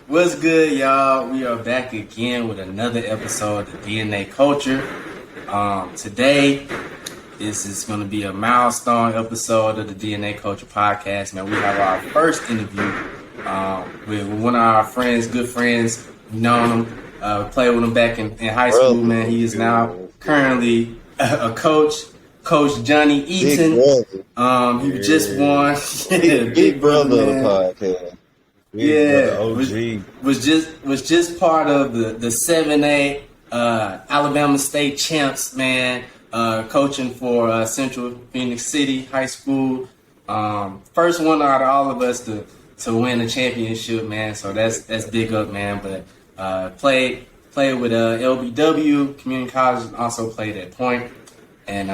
What's good, y'all? We are back again with another episode of DNA Culture. Today, this is going to be a milestone episode of the DNA Culture podcast. Man, we have our first interview with one of our friends, good friends. We've known him, played with him back in high school. Man, he is now currently a coach. Coach Johnny Eaton. He just won Big Brother podcast. Was just part of the 7A Alabama State champs, man. Coaching for Central Phoenix City High School. First one out of all of us to win a championship, man. So that's big up, man. But played with LBW Community College, and also played at Point. And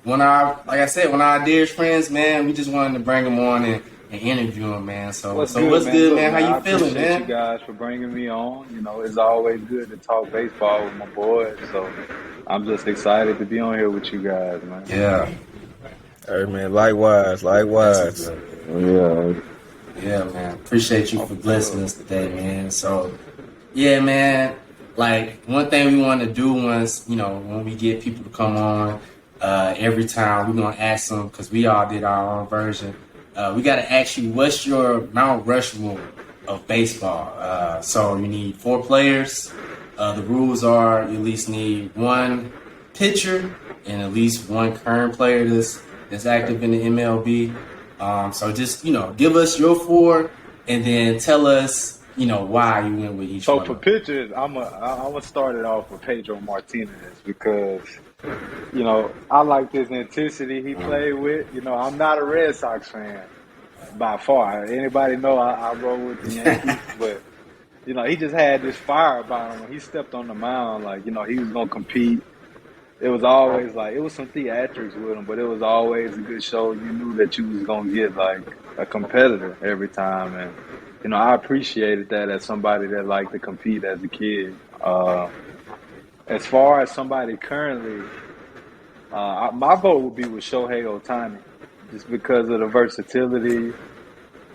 one of our dearest friends, man, we just wanted to bring him on and interview him, man. So what's good, man? How you feeling, man? I appreciate you guys for bringing me on. You know, it's always good to talk baseball with my boys. So I'm just excited to be on here with you guys, man. Yeah. Hey, man, likewise. Yeah, man. Appreciate you for blessing us today, man. So, yeah, man. Like, one thing we want to do once, when we get people to come on, every time we're going to ask them, because we all did our own version. We got to ask you, what's your Mount Rushmore of baseball? So you need 4 players. The rules are you at least need 1 pitcher and at least 1 current player that's active in the MLB. So just, give us your 4 and then tell us, why you went with each one. So for pitchers, I'm gonna start it off with Pedro Martinez because, I like his intensity he played with. I'm not a Red Sox fan by far. Anybody know I roll with the Yankees, but he just had this fire about him when he stepped on the mound. Like he was gonna compete. It was always it was some theatrics with him, but it was always a good show. You knew that you was gonna get like a competitor every time, and I appreciated that as somebody that liked to compete as a kid. As far as somebody currently, my vote would be with Shohei Ohtani, just because of the versatility.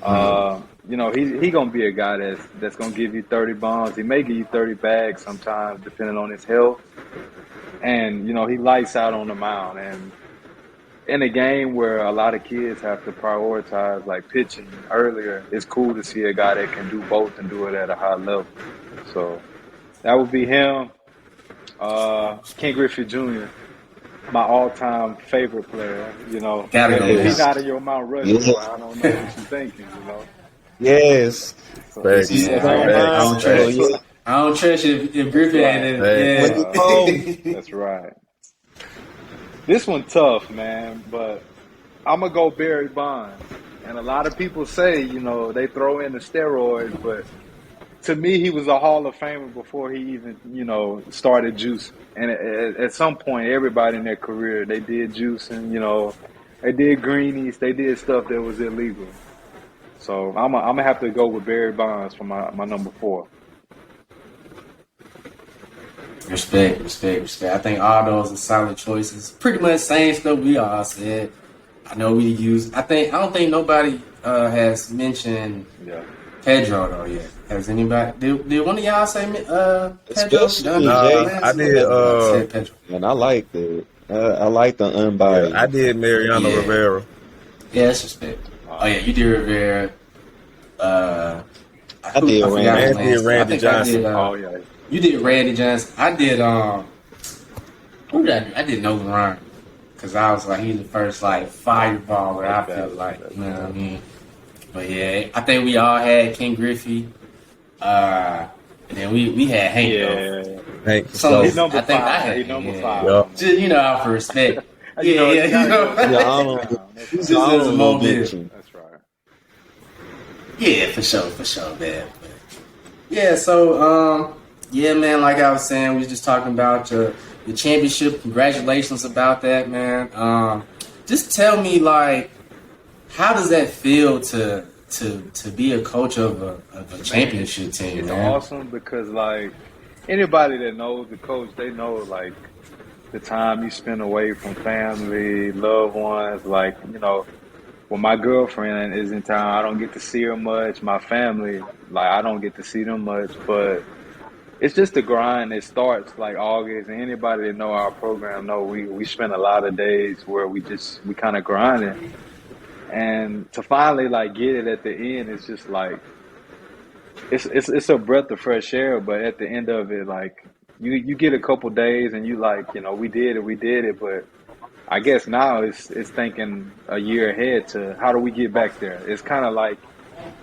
He gonna be a guy that's gonna give you 30 bombs. He may give you 30 bags sometimes, depending on his health. And he lights out on the mound. And in a game where a lot of kids have to prioritize like pitching earlier, it's cool to see a guy that can do both and do it at a high level. So that would be him. Ken Griffey Jr., my all-time favorite player. If he's out of your Mount Rushmore, I don't know what you're thinking. Yes. So, I don't trust you if Griffey ain't in it. Yeah. That's right. This one tough, man, but I'm going to go Barry Bonds. And a lot of people say, they throw in the steroids, but to me, he was a Hall of Famer before he even, started juicing. And at some point, everybody in their career, they did juicing, they did greenies, they did stuff that was illegal. So I'm going to have to go with Barry Bonds for my number 4. Respect. I think all those are solid choices. Pretty much same stuff we all said. I know we use. I don't think nobody has mentioned Pedro though yet. Has anybody? Did one of y'all say Pedro? I did. Pedro. And I liked it. I like the unbiased. I did Mariano Rivera. Yeah, that's respect. Oh yeah, you did Rivera. I did Randy Johnson. You did Randy Johnson. I did who did I do? I did Nolan Ryan. Cause I was like he's the first fireballer I feel like. You know what I mean? But yeah, I think we all had Ken Griffey. And then we had Hank though. Hank. So he's number I think 5. I had He's number 5. Yep. Just out for respect. That's right. Yeah, for sure, man. Yeah, so man, like I was saying, we was just talking about the championship. Congratulations about that, man. Just tell me, how does that feel to be a coach of a championship team? It's man? awesome because anybody that knows the coach, they know the time you spend away from family, loved ones. Well, my girlfriend is in town. I don't get to see her much. My family, like, I don't get to see them much. But it's just the grind. It starts like August, and anybody that know our program know we spend a lot of days where we kind of grinding, and to finally like get it at the end, it's just like it's a breath of fresh air. But at the end of it, like you get a couple days, and you like, you know, we did it. But I guess now it's thinking a year ahead to how do we get back there. It's kind of like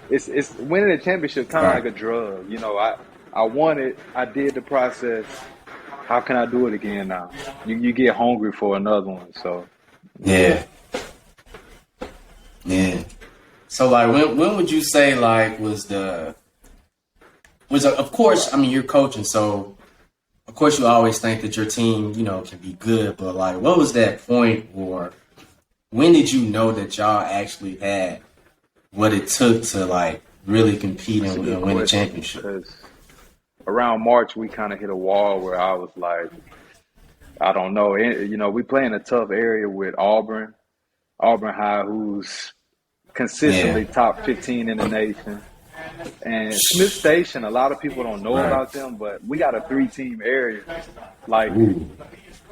it's winning a championship, kind of like a drug. You know, I won it. I did the process. How can I do it again now? You get hungry for another one. So yeah. So like, when would you say like was of course, I mean, you're coaching, so of course you always think that your team, you know, can be good, but like, what was that point, or when did you know that y'all actually had what it took to like really compete and win a championship? Because around March, we kind of hit a wall where I was like, I don't know. You know, we play in a tough area with Auburn High, who's consistently top 15 in the nation. And Smith Station, a lot of people don't know about them, but we got a 3-team area, like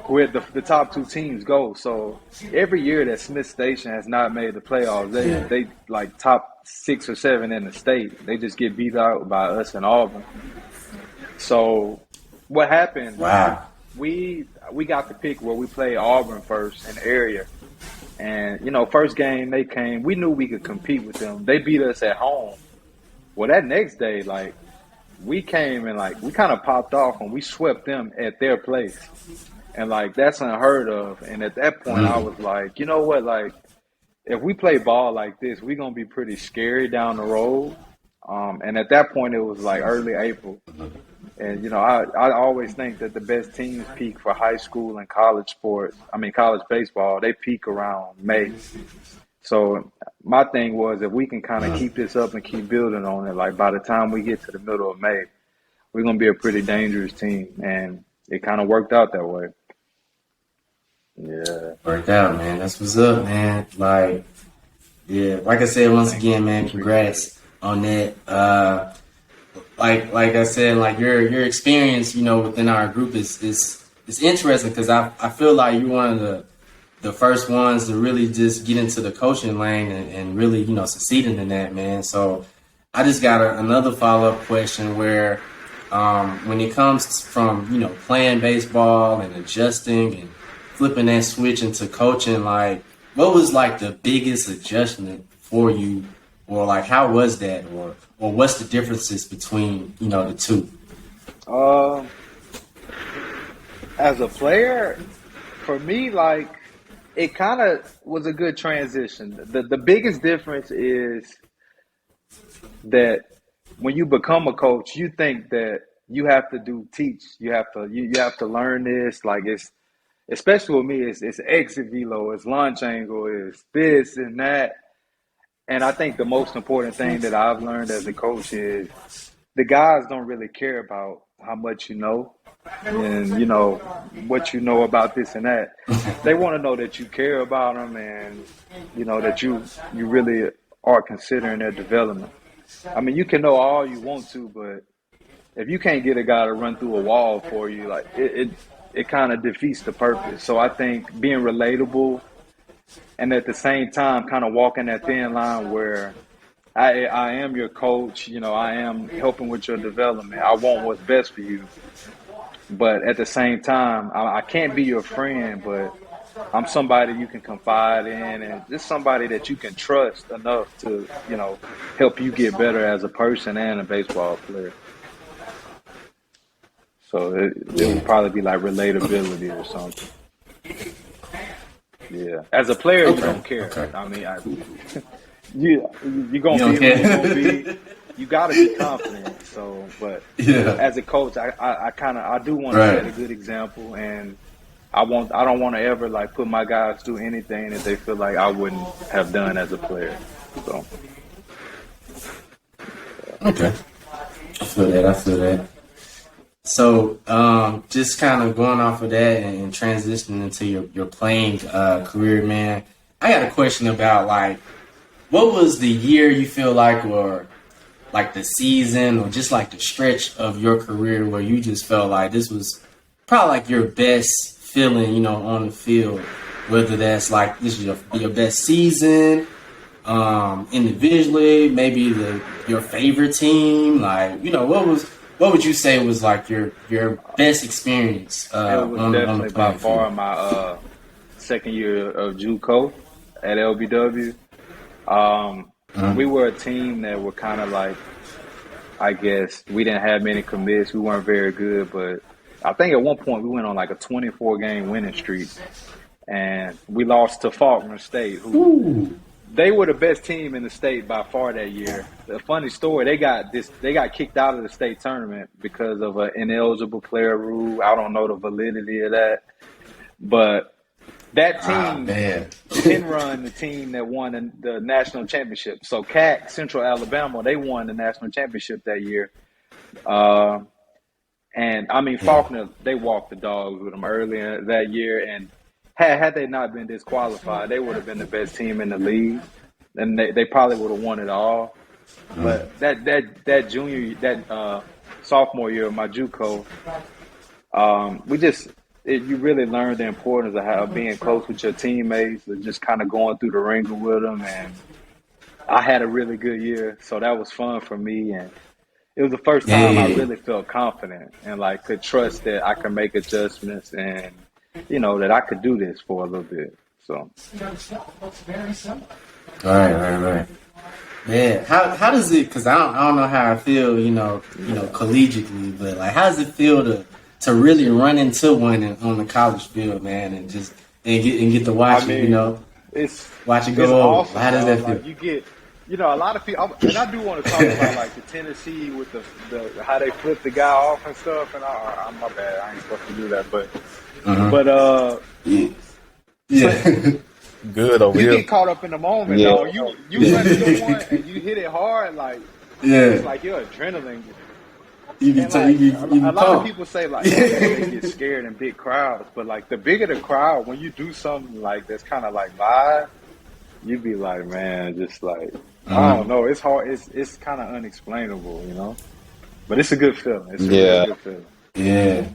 where the top 2 teams go. So every year that Smith Station has not made the playoffs, they like top 6 or 7 in the state. They just get beat out by us in Auburn. So what happened? Wow. We got to pick where we play Auburn first in the area. And, you know, first game they came, we knew we could compete with them. They beat us at home. Well, that next day, like, we came and, like, we kind of popped off and we swept them at their place. And, like, that's unheard of. And at that point, I was like, you know what, like, if we play ball like this, we're going to be pretty scary down the road. And at that point, it was, like, early April. And, you know, I always think that the best teams peak for high school and college sports. I mean, college baseball, they peak around May. So my thing was, if we can kind of keep this up and keep building on it, like by the time we get to the middle of May, we're going to be a pretty dangerous team. And it kind of worked out that way. Yeah. Worked out, man. That's what's up, man. Like, yeah, like I said, once again, man, congrats on that. Like I said, like your experience, you know, within our group is interesting, because I feel like you're one of the first ones to really just get into the coaching lane and really, you know, succeeding in that, man. So I just got another follow-up question where when it comes from, you know, playing baseball and adjusting and flipping that switch into coaching, like, what was like the biggest adjustment for you, or like how was that, or what's the differences between, you know, the two? As a player, for me, like, it kind of was a good transition. The biggest difference is that when you become a coach, you think that you have to teach. You have to learn this. Like, it's, especially with me, it's exit velo, it's launch angle, it's this and that. And I think the most important thing that I've learned as a coach is the guys don't really care about how much you know and, you know, what you know about this and that. They want to know that you care about them and, you know, that you really are considering their development. I mean, you can know all you want to, but if you can't get a guy to run through a wall for you, like, it kind of defeats the purpose. So I think being relatable and at the same time kind of walking that thin line where I am your coach, you know, I am helping with your development. I want what's best for you. But at the same time, I can't be your friend, but I'm somebody you can confide in and just somebody that you can trust enough to, you know, help you get better as a person and a baseball player. So it would probably be like relatability or something. Yeah. As a player, you don't care. Okay. I mean, you're going to be who you're going to be. You got to be confident. So, but as a coach, I do want to set a good example, and I don't want to ever like put my guys through anything that they feel like I wouldn't have done as a player. So, okay, I feel that. So, just kind of going off of that and transitioning into your playing career, man, I got a question about, like, what was the year you feel like, or like the season, or just like the stretch of your career where you just felt like this was probably like your best feeling, you know, on the field? Whether that's like this is your best season, individually, maybe your favorite team, like, you know, what would you say was like your best experience It was on definitely the by playing far field? my second year of JUCO at LBW. We were a team that were kind of like, I guess, we didn't have many commits. We weren't very good, but I think at one point we went on like a 24-game winning streak, and we lost to Faulkner State, who they were the best team in the state by far that year. The funny story, they got kicked out of the state tournament because of an ineligible player rule. I don't know the validity of that, but that team didn't run the team that won the national championship. So CAC, Central Alabama, they won the national championship that year. And I mean, Faulkner, they walked the dogs with them earlier that year, and had they not been disqualified, they would have been the best team in the league, and they probably would have won it all. But that sophomore year of my JUCO, you really learn the importance of being close with your teammates, and just kind of going through the ringer with them. And I had a really good year, so that was fun for me. And it was the first time I really felt confident and like could trust that I could make adjustments and, you know, that I could do this for a little bit. So. Right. Man, how does it? Because I don't know how I feel, you know, collegiately, but like, how does it feel to really run into one on the college field, man, and get to watch it, you know, watch it go over? Awesome, how does that feel? Like you get, you know, a lot of people, and I do want to talk about like the Tennessee with the how they flip the guy off and stuff. And I'm my bad, I ain't supposed to do that, but good over you here. get caught up in the moment, dog. You run into one and you hit it hard, like it's like your adrenaline. A lot of people say like they get scared in big crowds, but like the bigger the crowd, when you do something like that's kind of like live, you be like, man, just like I don't know, it's hard, it's kind of unexplainable, you know. But it's a good feeling. It's a really good feeling. Yeah.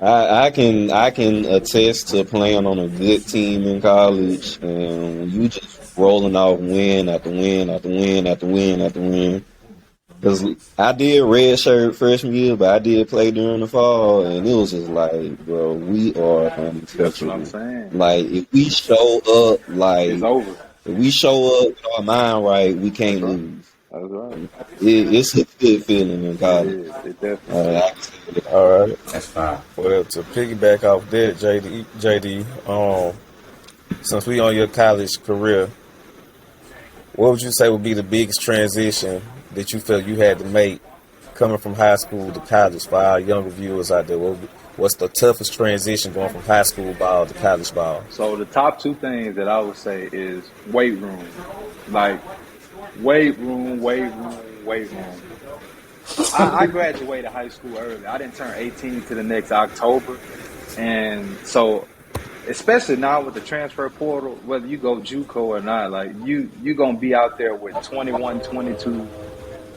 I can attest to playing on a good team in college, and you just rolling off win after win after win after win after win. Because I did redshirt freshman year, but I did play during the fall, and it was just like, bro, we are untouchable. That's what I'm saying. Like, if we show up, like, it's over. If we show up with our mind right, we can't lose. That's right. It's a good feeling in college. It definitely All right. That's fine. Well, to piggyback off that, JD, since we on your college career, what would you say would be the biggest transition that you felt you had to make coming from high school to college for our younger viewers out there? What's the toughest transition going from high school ball to college ball? So the top two things that I would say is weight room. Like, weight room. I graduated high school early. I didn't turn 18 to the next October. And so, especially now with the transfer portal, whether you go JUCO or not, like you're going to be out there with 21, 22,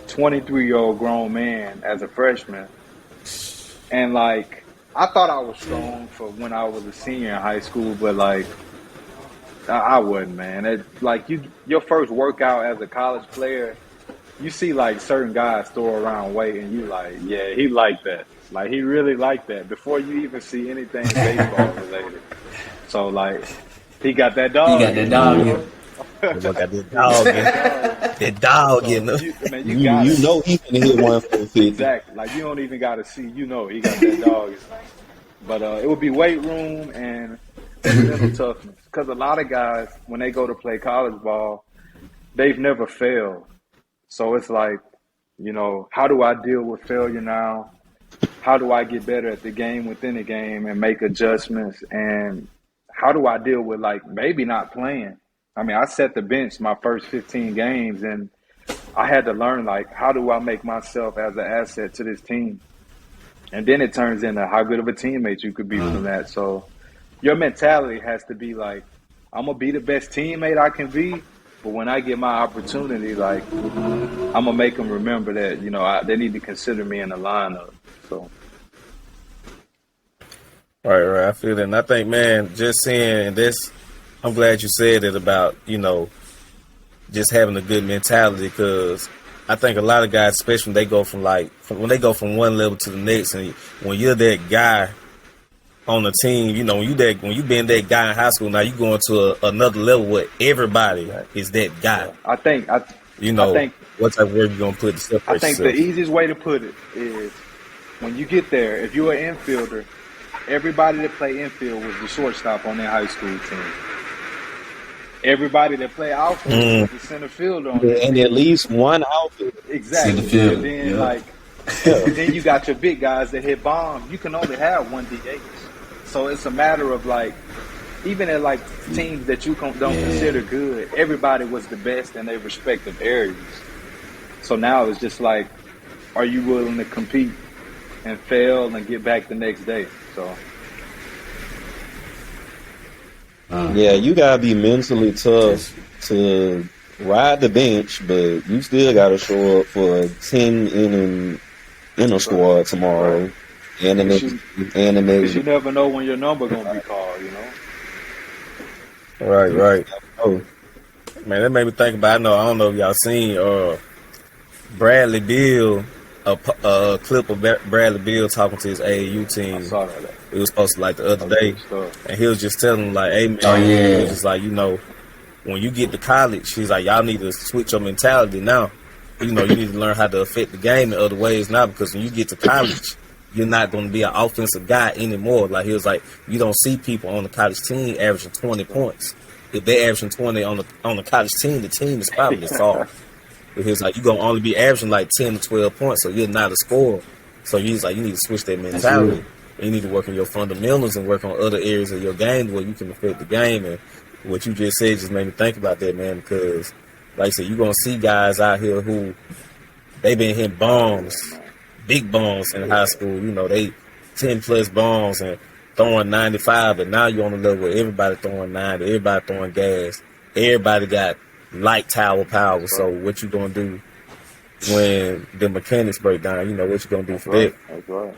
23-year-old grown man as a freshman. And like, I thought I was strong for when I was a senior in high school, but like, I wasn't, man. Like your first workout as a college player, you see like certain guys throw around weight, and you like, yeah, he liked that. Like he really liked that before you even see anything baseball related. So like, he got that dog. He got that dog in him. That dog in him. You know he can hit 150. Exactly. Like you don't even got to see. You know he got that dog. But it would be weight room and mental toughness. Because a lot of guys, when they go to play college ball, they've never failed. So it's like, you know, how do I deal with failure now? How do I get better at the game within the game and make adjustments? And how do I deal with like maybe not playing? I mean, I set the bench my first 15 games, and I had to learn, like, how do I make myself as an asset to this team? And then it turns into how good of a teammate you could be from that. So your mentality has to be like, I'm going to be the best teammate I can be, But when I get my opportunity, like I'm gonna make them remember that they need to consider me in the lineup. So Right. I feel that. And I think, man, just seeing this, I'm glad you said it about, just having a good mentality, because I think a lot of guys, especially when they go when they go from one level to the next, and when you're that guy on the team, when you been that guy in high school, now you going to another level where everybody is that guy. I think what type of word you gonna put to separate I think yourself? the easiest way to put it is when you get there, if you're an infielder, everybody that play infield was the shortstop on their high school team. Everybody that play outfield was the center fielder on their And team. at least one outfield. Exactly. Center field, And then then you got your big guys that hit bombs. You can only have one DH. So it's a matter of even at teams that you don't consider good, everybody was the best in their respective areas. So now it's just are you willing to compete and fail and get back the next day? So Yeah, you gotta be mentally tough to ride the bench, but you still gotta show up for a 10-inning squad tomorrow, right. and the next, and the next. Because you never know when your number gonna be called. Right. Oh, Man, that made me think about. I don't know if y'all seen Bradley Beal, a clip of Bradley Beal talking to his AAU team. I saw that. It was supposed to the other day, and he was just telling them hey man, he was just when you get to college, he's like, y'all need to switch your mentality now. You need to learn how to affect the game in other ways now, because when you get to college, you're not going to be an offensive guy anymore. He was like, you don't see people on the college team averaging 20 points. If they're averaging 20 on the college team, the team is probably soft. But he was like, you're going to only be averaging 10 to 12 points, so you're not a scorer. So he's like, you need to switch that mentality. You need to work on your fundamentals and work on other areas of your game where you can affect the game. And what you just said just made me think about that, man, because like I said, you're going to see guys out here who they've been hitting bombs, big bombs in high school. They 10-plus bombs and throwing 95, but now you're on the level where everybody throwing 90, everybody throwing gas. Everybody got light tower power. So what you going to do when the mechanics break down? What you going to do for that? That's right.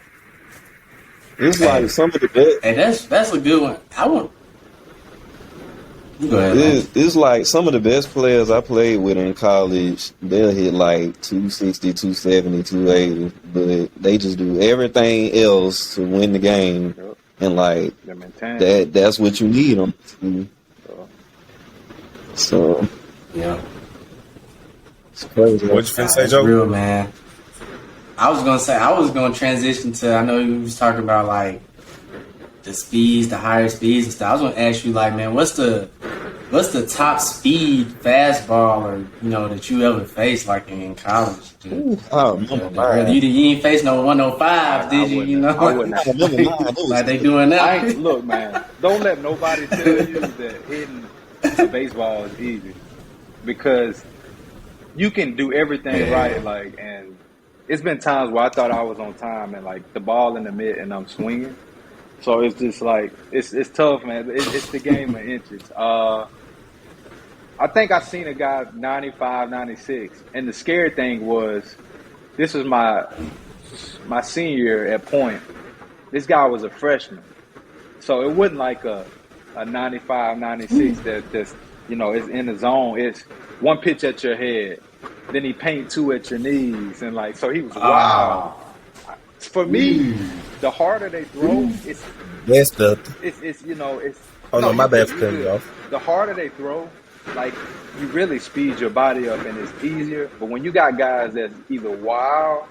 it's like some of the best. Hey, that's a good one. I want. Go ahead. It's like some of the best players I played with in college, they'll hit 260, 270, 280, but they just do everything else to win the game. And that's what you need on the team. So Yeah. it's crazy. What you finna say, It's Joe? real, man. I was gonna transition to. I know you was talking about the speeds, the higher speeds and stuff. I was gonna ask you, man, what's the top speed fastball that you ever faced in college? Dude? You ain't face no 105, did you? I wouldn't. Like they doing now. Look, man, don't let nobody tell you that hitting a baseball is easy, because you can do everything right. And it's been times where I thought I was on time and the ball in the mid and I'm swinging. So it's just it's tough, man. It's the game of inches. I think I seen a guy 95, 96, and the scary thing was, this was my senior year at Point. This guy was a freshman, so it wasn't a 95, 96 that's is in the zone. It's one pitch at your head, then he paint two at your knees, and so he was wild. For me, the harder they throw, it's. Oh no, my bad for cutting you off. The harder they throw, you really speed your body up and it's easier. But when you got guys that's either wild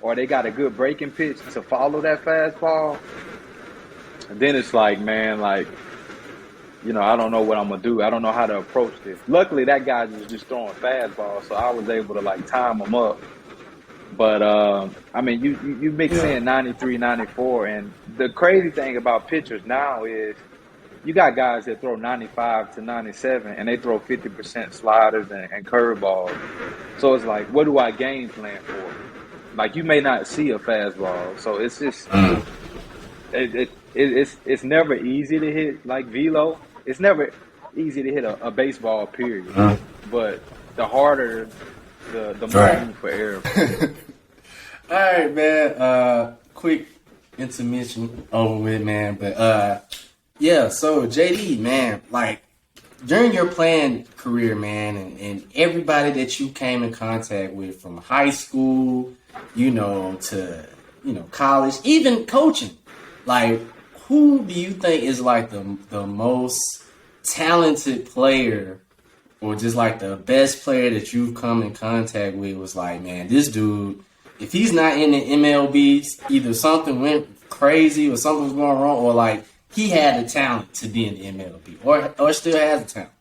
or they got a good breaking pitch to follow that fastball, then it's man, I don't know what I'm gonna do. I don't know how to approach this. Luckily, that guy was just throwing fastballs, so I was able to time him up. But you mix in 93, 94, and the crazy thing about pitchers now is you got guys that throw 95 to 97, and they throw 50% sliders and curveballs. So it's what do I game plan for? You may not see a fastball, so it's just it's never easy to hit velo. It's never. easy to hit a baseball, period. Uh-huh. But the harder, the more Right. room for error. All right, man. Quick intermission over with, man. But yeah. So JD, man, like during your playing career, man, and everybody that you came in contact with from high school, to college, even coaching, like who do you think is like the most talented player, or just like the best player that you've come in contact with was like, man, this dude, if he's not in the MLB, either something went crazy or something was going wrong, or like he had the talent to be in the MLB, or still has the talent.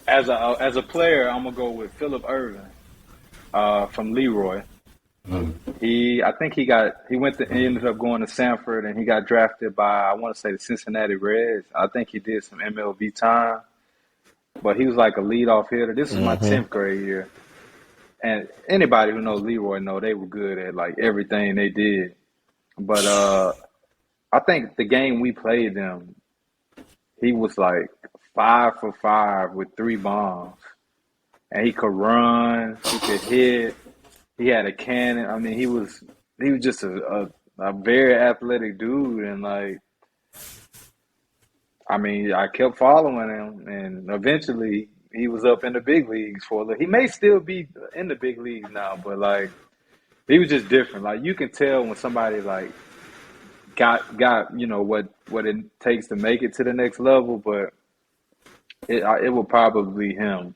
As a player, I'm gonna go with Phillip Ervin from Leroy. I think he ended up going to Sanford, and he got drafted by, I want to say, the Cincinnati Reds. I think he did some MLB time, but he was like a leadoff hitter. This was my 10th grade year, and anybody who knows Leroy know they were good at like everything they did. But I think the game we played them, he was like 5 for 5 with 3 bombs, and he could run, he could hit. He had a cannon. I mean, he was just a very athletic dude, and like, I mean, I kept following him, and eventually he was up in the big leagues for a little. He may still be in the big leagues now, but like, he was just different. Like, you can tell when somebody like got what it takes to make it to the next level, but it will probably be him.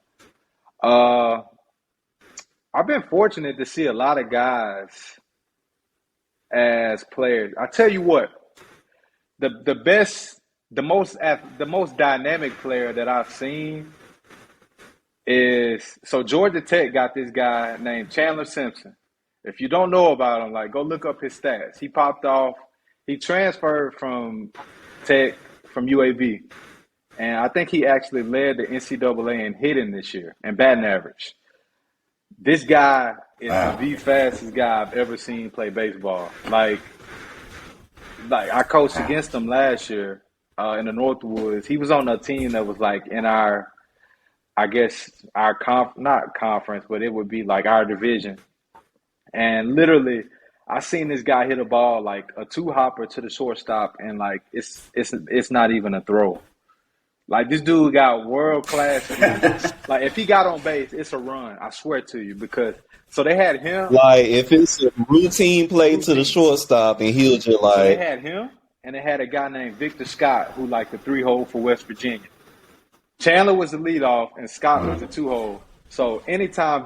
I've been fortunate to see a lot of guys as players. I tell you what, the most dynamic player that I've seen is, so Georgia Tech got this guy named Chandler Simpson. If you don't know about him, like, go look up his stats. He popped off. He transferred from Tech from UAB, and I think he actually led the NCAA in hitting this year and batting average. This guy is the fastest guy I've ever seen play baseball. Like I coached against him last year in the Northwoods. He was on a team that was like in our, I guess, our not conference, but it would be like our division. And literally, I seen this guy hit a ball like a 2-hopper to the shortstop, and like it's not even a throw. Like, this dude got world-class skills. Like, if he got on base, it's a run. I swear to you. Because, so they had him. Like, if it's a routine play to the shortstop, and he'll just So like. they had him, and they had a guy named Victor Scott, who like the 3-hole for West Virginia. Chandler was the leadoff, and Scott was the 2-hole. So anytime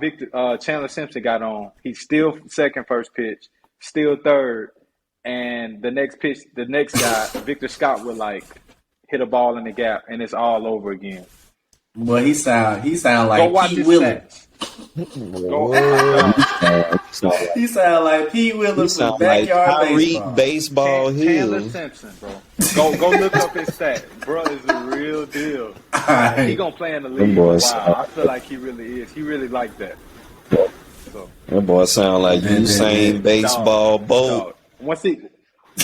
Chandler Simpson got on, he's still second first pitch, still third, and the next guy, Victor Scott, would like hit a ball in the gap, and it's all over again. Well, he sound like Go watch Pete his Wheeler. stats. He sound like Pete Wheeler He for sound like backyard Tyreek Baseball Chandler Hill. Simpson, bro. Go look up his stats. Bro is the real deal. He gonna play in the league for a while. I feel like he really is. He really like that. So That boy sound like Usain Baseball Bolt. Once he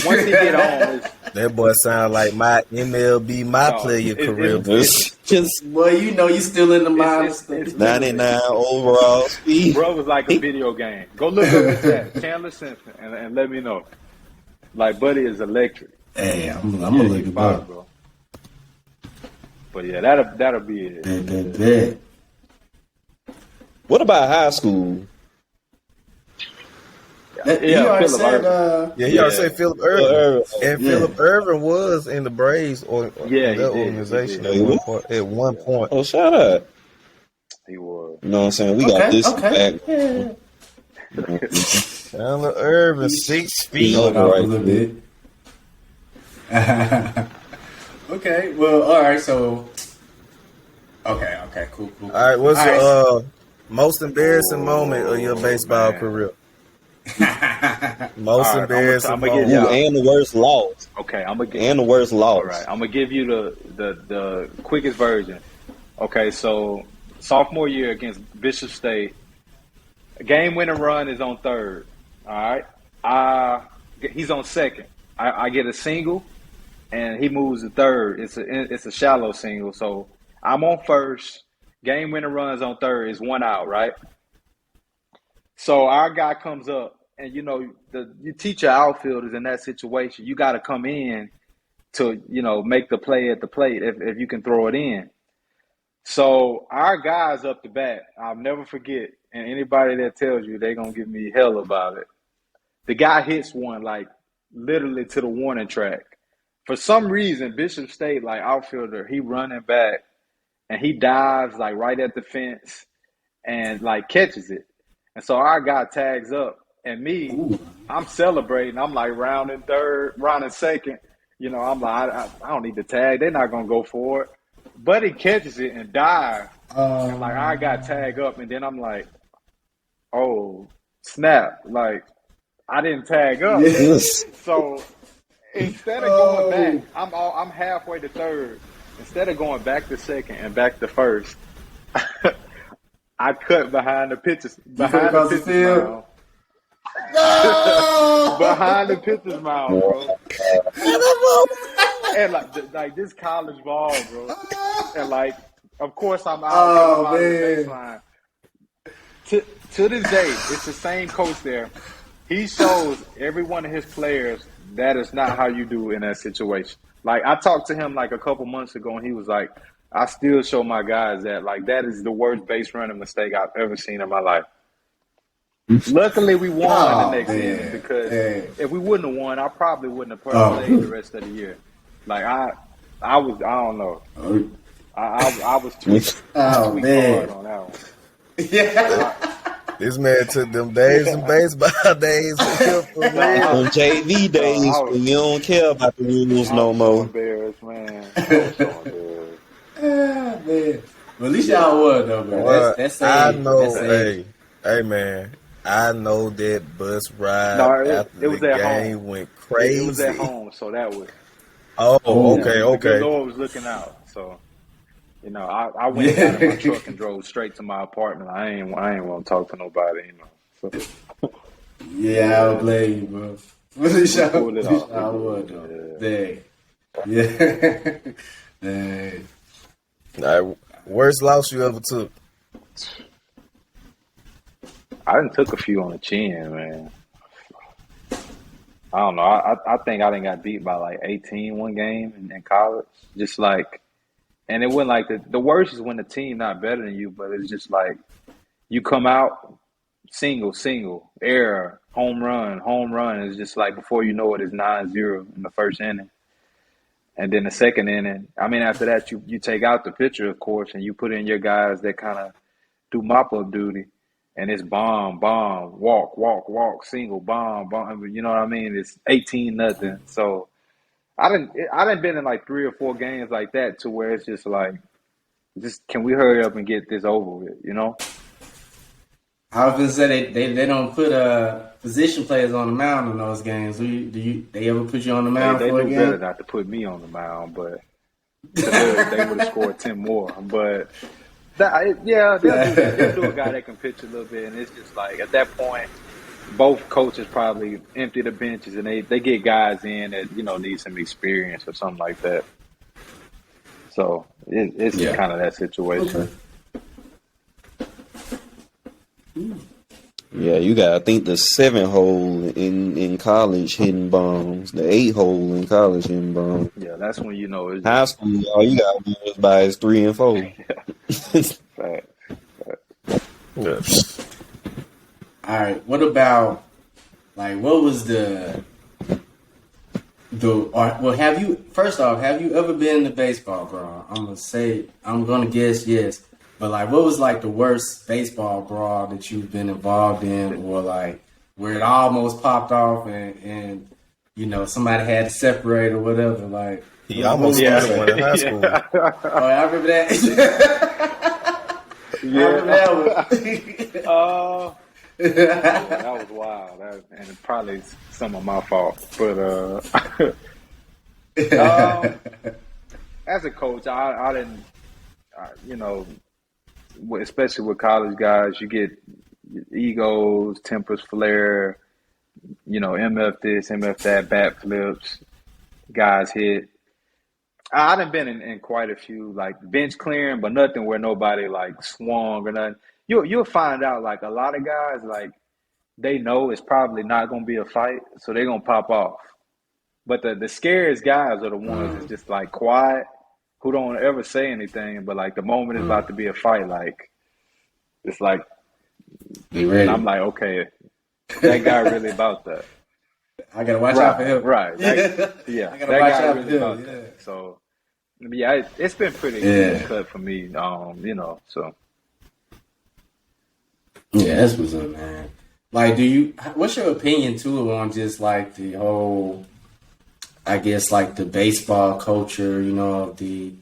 get on, That boy sound like my MLB, player career. It's just Well, you still in the minds. it's 99 overall speed. bro was like a video game. Go look up his stats, Chandler Simpson, and let me know. Like, buddy is electric. Hey, I'm gonna look it up. bro. But yeah, that'll be it. Bet. What about high school? He already Phillip said, Ervin. You already say Phillip Ervin. And Yeah. Phillip Ervin was in the Braves or Yeah, that he did. organization He did. at one point. Oh, shout out. He was. You know what I'm saying? We got this back. Yeah. Chandler Ervin, 6 feet. know, Off a right. little bit. Okay, well, all right, so okay, cool. All right, what's All right. the most embarrassing moment of your baseball man. career? Most All right, embarrassing I'ma get moment. y'all. And the worst loss. Okay, I'm gonna get. And the worst loss. All right, I'm gonna give you the quickest version. Okay, so sophomore year against Bishop State, a game-winning run is on third. All right, he's on second. I get a single, and he moves to third. It's a shallow single, so I'm on first. Game winner runs on third is 1 out, right? So our guy comes up, and you teach your outfielders in that situation. You got to come in to make the play at the plate if you can throw it in. So our guys up the bat, I'll never forget, and anybody that tells you they're gonna give me hell about it. The guy hits one like literally to the warning track. For some reason, Bishop State, like outfielder, he running back and he dives like right at the fence and like catches it. And so our guy tags up, and me, I'm celebrating. I'm like rounding third, rounding second. I'm like, I don't need the tag. They're not gonna go for it. But he catches it and dives. And like I got tagged up, and then I'm like, oh snap! Like I didn't tag up. Yes. So instead of going back, I'm halfway to third. Instead of going back to second and back to first, I cut behind the pitcher's mound. No! Behind the pitcher's mound, bro. And like this college ball, bro. And like, of course, I'm out of the baseline. To this day, it's the same coach there. He shows every one of his players that is not how you do in that situation. Like I talked to him like a couple months ago, and he was like, I still show my guys that like that is the worst base running mistake I've ever seen in my life. Luckily, we won the next inning because if we wouldn't have won, I probably wouldn't have played the rest of the year. Like I don't know. I was too hard on that one. Yeah. This man took them days and baseball days On JV days, when you don't care about the rules no more. Embarrassed, man. I was so embarrassed. Man. Well, at least y'all won, though, man. Well, that's I age. know, That's hey, man. I know that bus ride after it was the at game home. went crazy. It was at home, so that was. Oh, okay. The good Lord was looking out, so. I went out of my truck and drove straight to my apartment. I ain't want to talk to nobody, So. Yeah, I would blame you, bro. Really, pulled it off. I would, though. Dang. Yeah. Dang. All right, worst loss you ever took? I done took a few on the chin, man. I don't know. I think I done got beat by like 18 one game in college. Just like, and it wasn't like the worst is when the team not better than you, but it's just like you come out single, error, home run. It's just like before you know it, it's 9-0 in the first inning. And then the second inning, after that, you take out the pitcher, of course, and you put in your guys that kind of do mop-up duty. And it's bomb, walk, single, bomb. You know what I mean? It's 18-0. So I didn't been in like 3 or 4 games like that to where it's just like, can we hurry up and get this over with? I was gonna say they don't put position players on the mound in those games. They ever put you on the mound they for a knew game? better not to put me on the mound, but they would have scored 10 more. But they'll do that. They'll do a guy that can pitch a little bit, and it's just like at that point, both coaches probably empty the benches and they get guys in that need some experience or something like that. So it's kind of that situation. Okay. Yeah, you got, I think, the 7-hole in college hitting bombs, the 8-hole in college hitting bombs. Yeah, that's when it's High school, all you got to do is by is 3 and 4. fact. Yes. All right. What about what was have you ever been to baseball, bro? I'm gonna guess yes. But what was the worst baseball brawl that you've been involved in, or where it almost popped off and somebody had to separate or whatever? He almost started one in high school. Oh, I remember that. Yeah. I remember that one. That was wild, and probably some of my fault. But as a coach, I didn't, especially with college guys, you get egos, tempers flare, MF this, MF that, bat flips, guys hit I done been in quite a few like bench clearing, but nothing where nobody like swung or nothing. You'll find out like a lot of guys like they know it's probably not gonna be a fight, so they're gonna pop off. But the scariest guys are the ones that's Mm, just like quiet, who don't ever say anything, but like the moment it's mm. about to be a fight, like it's like Be I'm ready. like, okay, that guy really about that. I gotta watch out for Right, him. right. Yeah, Yeah, I gotta that watch guy out for really him. about that. So yeah, it's been pretty clean Yeah, cut for me. So yeah, that's what's up, man. Like, what's your opinion too on just like the whole, I guess, like the baseball culture, the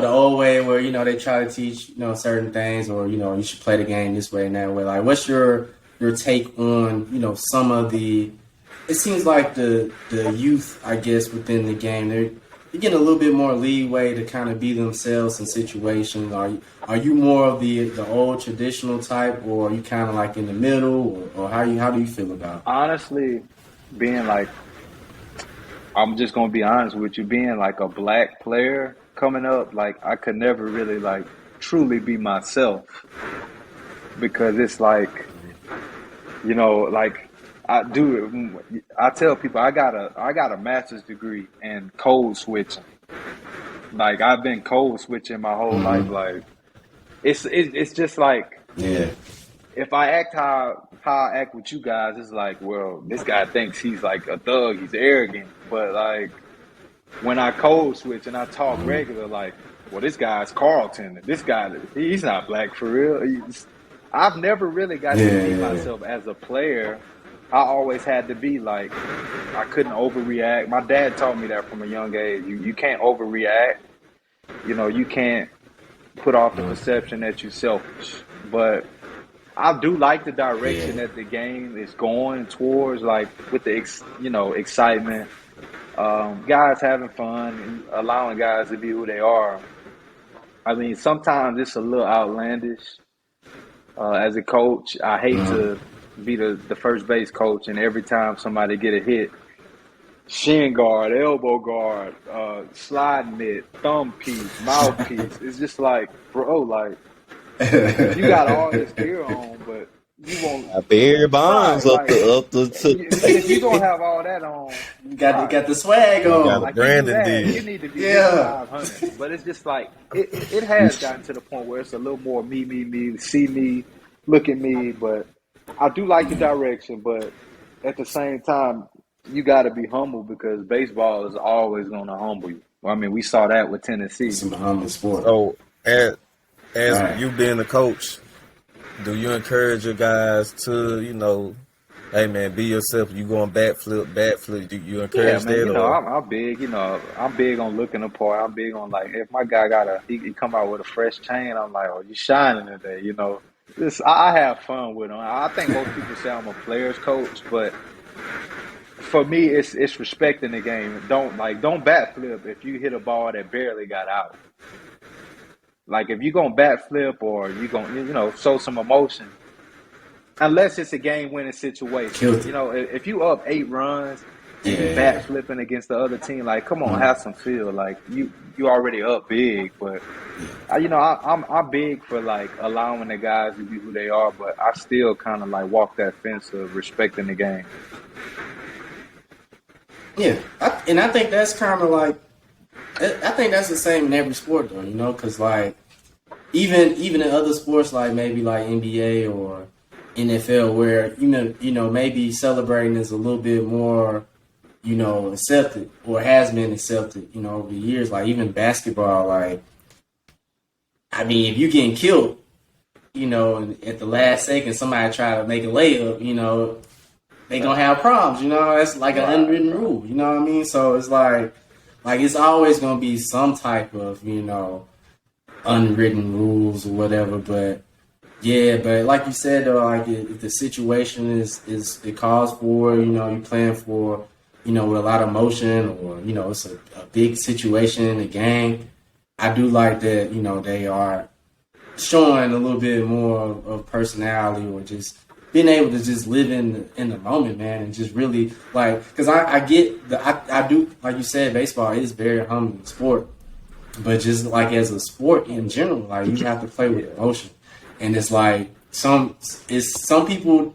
old way where, they try to teach, certain things, or, you should play the game this way and that way. Like, what's your take on, some of it seems like the youth, I guess, within the game, they're getting a little bit more leeway to kind of be themselves in situations. Are you more of the old traditional type, or are you kind of like in the middle, or how do you feel about it? honestly, being like, I'm just gonna be honest with you, being like a black player coming up, like I could never really like truly be myself because it's like, like I tell people I got a master's degree in code switching. Like I've been code switching my whole life. Mm-hmm. Like it's just like Yeah. if I act how I act with you guys, it's like, well, this guy thinks he's like a thug, he's arrogant. But like when I code switch and I talk Mm-hmm. regular, like, well, this guy's Carlton. This guy, he's not black for real. I've never really got Yeah, to be yeah, yeah. myself as a player. I always had to be like, I couldn't overreact. My dad taught me that from a young age. You can't overreact. You can't put off the Mm-hmm. perception that you're selfish. But I do like the Yeah. direction that the game is going towards, like with the excitement, guys having fun, and allowing guys to be who they are. I mean, sometimes it's a little outlandish. As a coach, I hate Mm-hmm. to be the first base coach, and every time somebody get a hit, shin guard, elbow guard, slide mitt, thumb piece, mouthpiece. It's just like, bro, like you got all this gear on, but you won't. I bear bonds Right, up like if you to gonna have all that on, right? got the swag You got on. what Like you do Brandon that, you did. need to be hitting Yeah. 500. But it's just like it has gotten to the point where it's a little more me, see me, look at me. But I do like the direction, but at the same time, you got to be humble because baseball is always going to humble you. Well, I mean, we saw that with Tennessee. It's a humble sport. So, as Right. you being a coach, do you encourage your guys to, hey man, be yourself? You going backflip? Do you Yeah, encourage man. that or? I'm big. I'm big on looking apart. I'm big on like if my guy he come out with a fresh chain, I'm like, oh, you shining today. I have fun with him. I think most people say I'm a player's coach, but for me, it's respecting the game. Don't bat flip if you hit a ball that barely got out. Like if you gonna bat flip or you gonna show some emotion, unless it's a game winning situation. Killed it. If you up 8 runs and you Yeah. bat flipping against the other team, like come on, Mm. have some feel. Like you already up big, but I'm big for like allowing the guys to be who they are, but I still kind of like walk that fence of respecting the game. Yeah. And I think that's kind of like, I think that's the same in every sport, though, because like even in other sports, like maybe like NBA or NFL, where maybe celebrating is a little bit more, accepted, or has been accepted, over the years. Like even basketball, like I mean, if you getting killed, and at the last second somebody try to make a layup, they gonna have problems. That's like an Right, unwritten right. rule. You know what I mean? So it's like it's always gonna be some type of unwritten rules or whatever. But yeah, but like you said though, like if the situation is it calls for, you playing for, with a lot of motion, or it's a big situation in the game. I do like that, they are showing a little bit more of personality, or just being able to just live in the moment, man, and just really like, because I get I do, like you said, baseball is very humbling sport, but just like as a sport in general, like you have to play with emotion, and it's like some people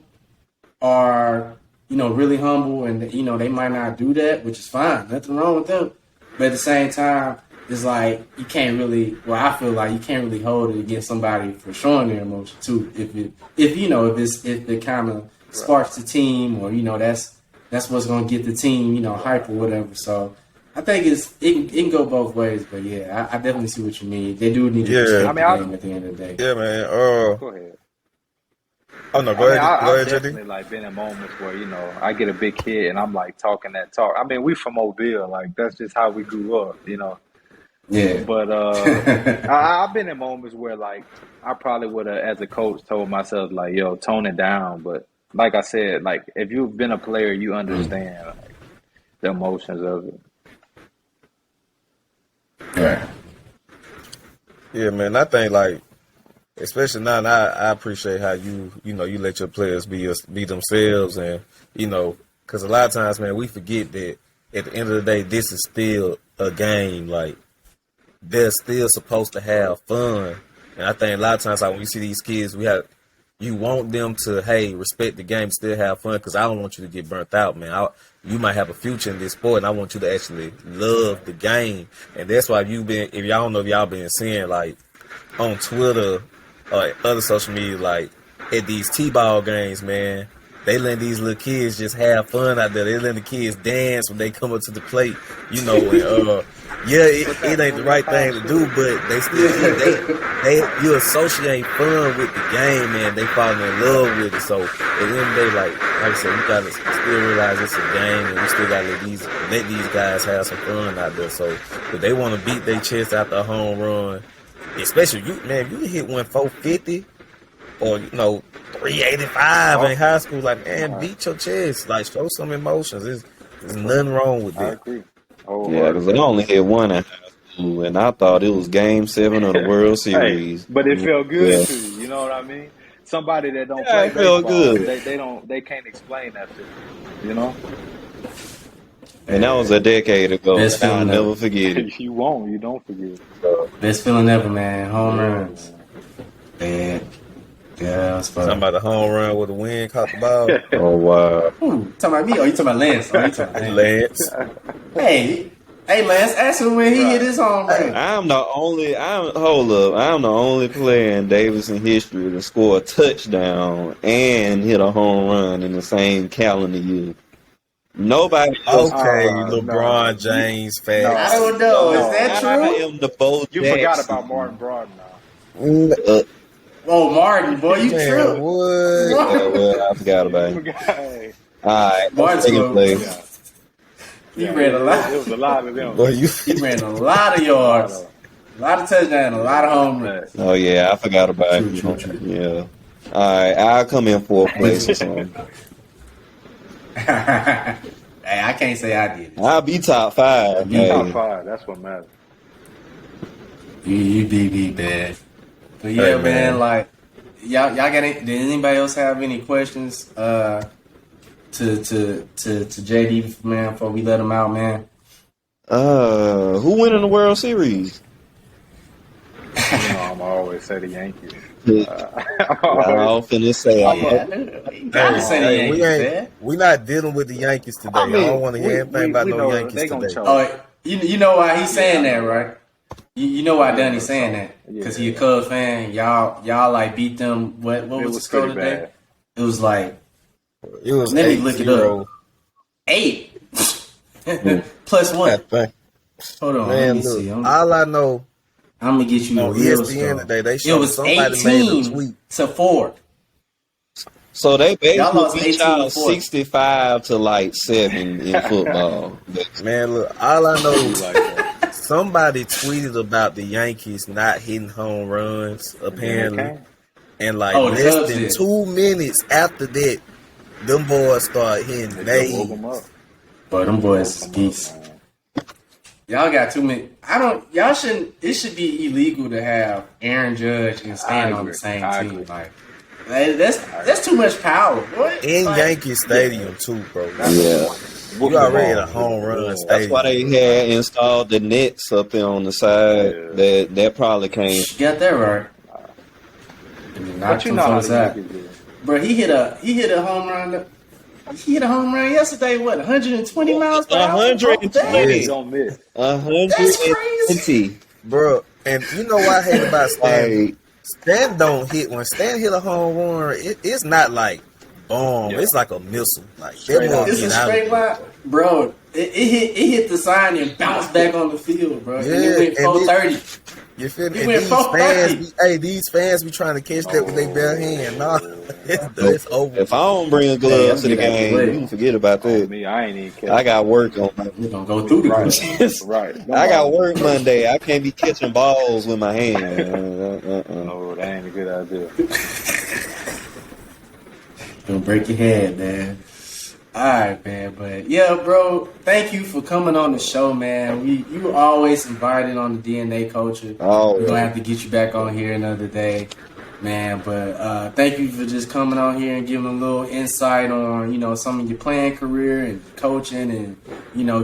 are, really humble, and they might not do that, which is fine, nothing wrong with them, but at the same time, it's like you can't really. Well, I feel like you can't really hold it against somebody for showing their emotion too. If it kind of sparks the team, or that's what's gonna get the team hype or whatever. So I think it can go both ways. But yeah, I definitely see what you mean. They do need to respect the game at the end of the day. Yeah, man. Go ahead. Oh no, go ahead. Go ahead, definitely JD. like been in moments where I get a big kid and I'm like talking that talk. I mean, we from Mobile, like that's just how we grew up, Yeah. But I've been in moments where like I probably would have, as a coach, told myself like, "Yo, tone it down." But like I said, like if you've been a player, you understand like, the emotions of it. Right. Yeah, man. I think like, especially now, I appreciate how you let your players be themselves, and because a lot of times, man, we forget that at the end of the day, this is still a game. Like they're still supposed to have fun, and I think a lot of times, like when you see these kids, you want them to respect the game, still have fun, because I don't want you to get burnt out, man. You might have a future in this sport, and I want you to actually love the game, and that's why if y'all don't know if y'all been seeing like on Twitter or other social media, like at these T-ball games, man, they let these little kids just have fun out there. They let the kids dance when they come up to the plate, and it ain't the right thing to do, but they still you associate fun with the game, man. They fall in love with it. So at the end of the day, like I said, you gotta still realize it's a game, and we still gotta let these guys have some fun out there. So if they want to beat their chest after a home run, especially if you hit 450 or 385 in high school, like, man, beat your chest, like show some emotions. There's nothing wrong with I it. agree. Yeah, because I only hit one in high school, and I thought it was Game 7 of the World Series. But it felt good Yeah. to you. You know what I mean? Somebody that don't Yeah, play it felt baseball, good. they can't explain that to you. And that was a decade ago. Best I'll feeling never ever. forget it. You won't. You don't forget. Best feeling ever, man. Home runs. Bad. Yeah, that's Talking fun. about the home run where the wind caught the ball. Oh, wow. Ooh, talking about me? Or you talking about Lance? Oh, you talking about Lance? Lance. Hey, Lance, ask him when he hit his home run. I'm the only player in Davidson history to score a touchdown and hit a home run in the same calendar year. Nobody else. Okay, No. LeBron James I facts. don't know. No. Is that I true? am the Bo You Jackson. forgot about Martin Broad now. Oh, Martin, boy, you Man, tripped. what? Yeah, well, I forgot about You it. forgot. Hey. All right, Martin's second good. place. He ran a lot. It was a lot of them. Boy, you He ran a lot of yards, a lot of touchdowns, a lot of home runs. Oh yeah, I forgot about True. it. Yeah. All right, I'll come in fourth place or something. Hey, I can't say I did it. I'll be top 5. You Top Hey. 5. That's what matters. You be bad. But yeah, Hey, man, man. like y'all got any, did anybody else have any questions to JD, man, before we let him out, man? Who win in the World Series? I'm always say the Yankees. Y'all finna say You gotta say the Yankees, man. we not dealing with the Yankees today. I don't want to hear anything about no know Yankees they gonna today. choke. Oh, you know why he's saying that, right? You know why Dunny's saying that? Because he a Cubs fan. Y'all like beat them. What It was the was score pretty today? bad. It was like It was Let me look it 8-0. up. 8 plus I what? think. Hold on, let Man, me see. look, all I know I'm gonna get you on the real ESPN score. today, they It showed was somebody made a 18 tweet. to 4. So they Y'all lost basically beat 18 y'all to 4. 65 to like 7 in football. Man, look, all I know You is like that. somebody tweeted about the Yankees not hitting home runs, apparently. Okay. And like Oh, the less Cubs than did. 2 minutes after that, them boys start hitting They woke nays. them up. Boy, them boys is geese. Y'all got too many. Y'all shouldn't. It should be illegal to have Aaron Judge and Stan on the same I team. agree. Like That's too much power, boy. In Like, Yankee Stadium too, bro. Yeah. You already at a home run That's stadium. why they had installed the nets up there on the side. Yeah. That probably came. you got that right. And then But knocked you him know from how the the side. Yankees do. Bro, he hit a home run. He hit a home run yesterday. What, 120 miles per hour? 120. He don't miss. 120. Bro, and you know what I hate about Stan? Like, Stan don't hit. When Stan hit a home run, it's not like boom. Yeah. It's like a missile. Like Straight that out. boy It's a get out straight of line, bro. It hit the sign and bounced back on the field, bro. Yeah, and it went and 430. You feel me? He And went these 430. these fans be trying to catch that with their bare hand. Nah, it's over. if I don't bring a glove to the game, you can forget about that. Me, I ain't even catching. I got work on Monday. We're gonna go through the Right. coaches. Right. I got work Monday. I can't be catching balls with my hand. No, that ain't a good idea. Gonna break your head, man. All right, man. But yeah, bro. Thank you for coming on the show, man. You were always invited on the DNA Culture. Oh, We're gonna have to get you back on here another day, man. But thank you for just coming on here and giving a little insight on some of your playing career and coaching, and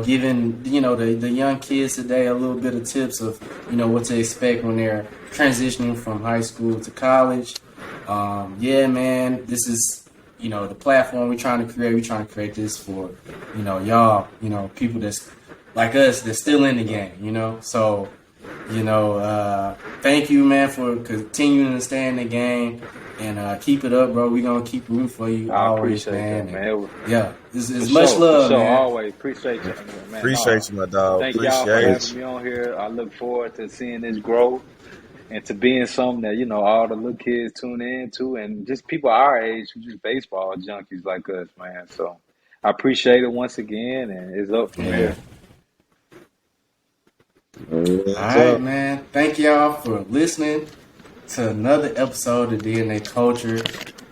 giving the young kids today a little bit of tips of what to expect when they're transitioning from high school to college. Yeah, man. This is the platform we're trying to create. We're trying to create this for y'all, people that's like us that's still in the game, so thank you, man, for continuing to stay in the game and keep it up, bro. We're gonna keep rooting for you I always, appreciate man. that, man. Yeah, it's much love, man. Always appreciate you, man. Appreciate you, my dog. Thank y'all for having me on here. I look forward to seeing this grow and to being something that all the little kids tune in to, and just people our age who just baseball junkies like us, man. So I appreciate it once again, and it's up from here. All right, man. Thank y'all for listening to another episode of DNA Culture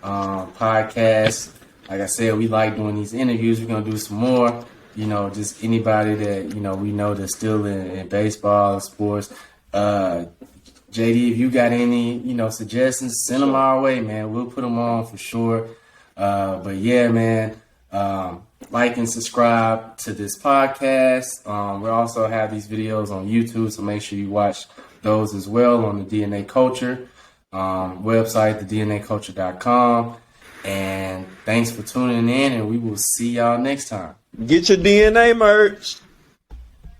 podcast. Like I said, we like doing these interviews. We're gonna do some more. Just anybody that we know that's still in baseball and sports. JD, if you got any suggestions, send them our way, man. We'll put them on for sure. But yeah, man. Like and subscribe to this podcast. We also have these videos on YouTube, so make sure you watch those as well on the DNA Culture website, thednaculture.com. And thanks for tuning in, and we will see y'all next time. get your DNA merch.